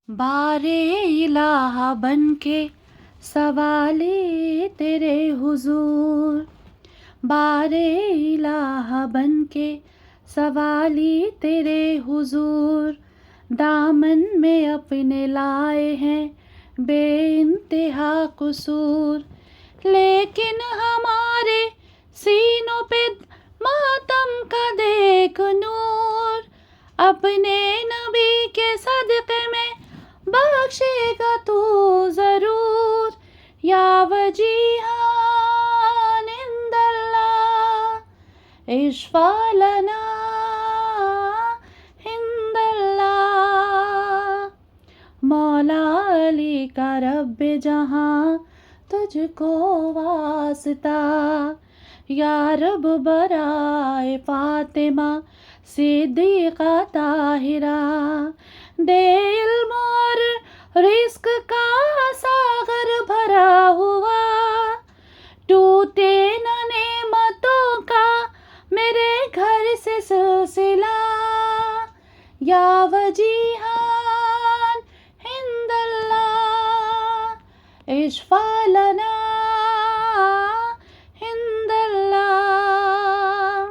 بارے الہ بن کے سوالی تیرے حضور، بارے الہ بن کے سوالی تیرے حضور، دامن میں اپنے لائے ہیں بے انتہا قصور، لیکن ہمارے سینوں پہ ماتم کا دیکھ نور، اپنے نبی کے صدقے میں بخشے گا تو ضرور، یا وجیہان عند اللہ اشفع لنا عند اللہ، مولا علی کا رب جہاں تجھ کو واسطہ، یا رب برائے فاطمہ صدیقہ طاہرہ، دے علم اور رزق کا ساغر بھرا ہوا، ٹوٹے نہ نعمتوں کا میرے گھر سے سلسلہ، یا وجیہان عند اللہ اشفع لنا عند اللہ،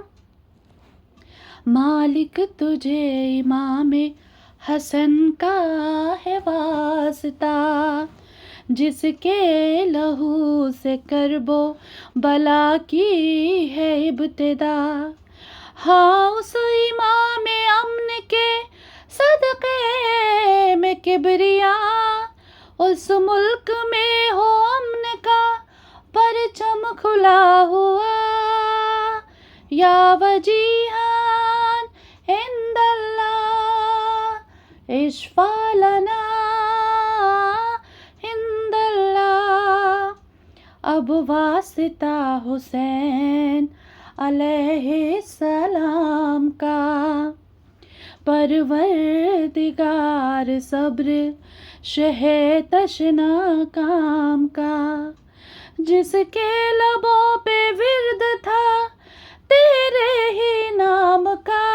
مالک تجھے امام حسن کا ہے واسطہ، جس کے لہو سے کرب و بلا کی ہے ابتدا، ہاں اس امام امن کے صدقے میں کبریا، اس ملک میں ہو امن کا پرچم کھلا ہوا، یا وجیہان عند اللہ اشفع لنا عند اللہ، اب واسطہ حسین علیہ السلام کا، پروردگار صبر شہ تشنا کام کا، جس کے لبوں پہ ورد تھا تیرے ہی نام کا،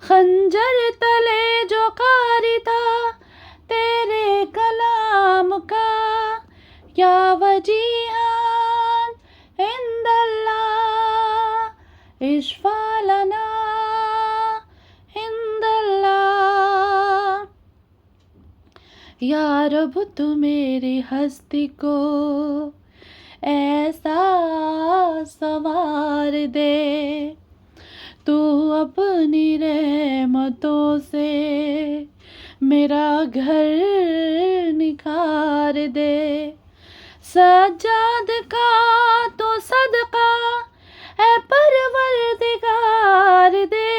خنجر تلے جو قاری تھا تیرے کلام کا، یا وجیہان عند اللہ اشفع لنا عند اللہ، یا رب تو میری ہستی کو ایسا سنوار دے، تو اپنی رحمتوں سے میرا گھر نکھار دے، سجاد کا تو صدقہ اے پروردگار دے،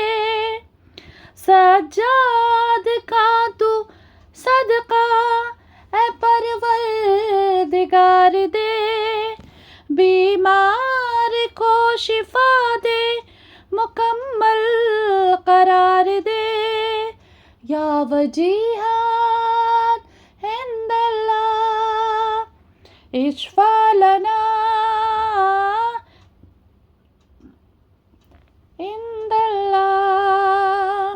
سجاد کا تو صدقہ اے پروردگار دے، بیمار کو شفا دے مکمل قرار دے، یا وجیہان عند اللہ اشفع لنا عند اللہ،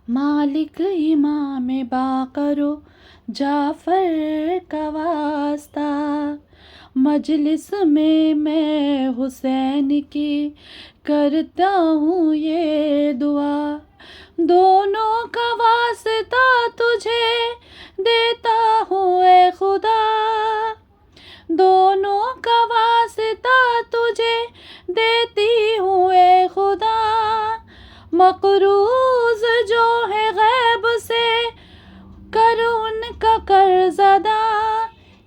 مالک امام باقر و جعفر کا واسطہ، مجلس میں حسین کی کرتا ہوں یہ دعا، دونوں کا واسطہ تجھے دیتا ہوں اے خدا، دونوں کا واسطہ تجھے دیتی ہوں اے خدا، مقروض جو ہے غیب سے کر ان کا قرض ادا،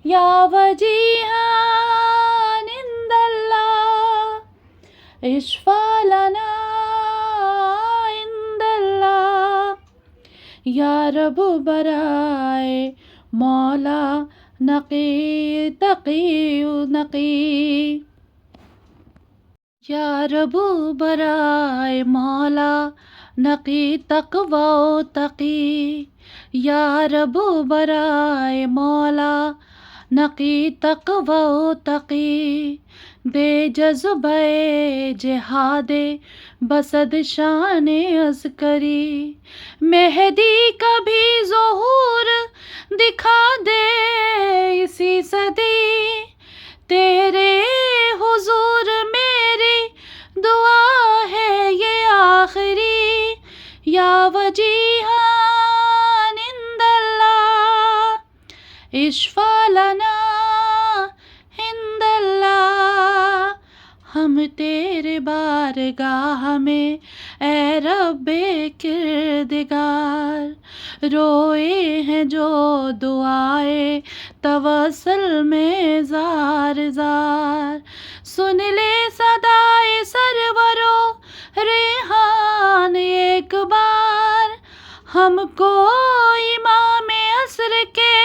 یا وجیہان عند اللہ اشفع لنا عند اللہ، یا رب برائے مولا نقی تقی نقی، یا رب برائے مولا نقی تقوی و تقی، یا رب برائے مولا نقی تقوی و تقی، دے جذبہ جہاد بسد شان عسکری، مہدی کا اشفع لنا عند اللہ، ہم تیرے بارگاہ میں اے رب کردگار، روئے ہیں جو دعائے توسل میں زار زار، سن لے صدائے سرور و ریحان ایک بار، ہم کو امام عصر کے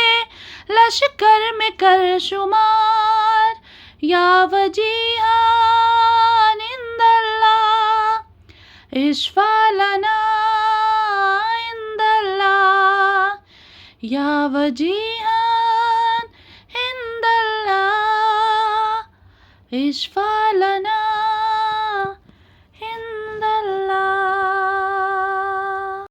لشکر میں کر شمار، یا وجیہان عند اللہ اشفع لنا عند اللہ، یا وجیہان عند اللہ اشفع لنا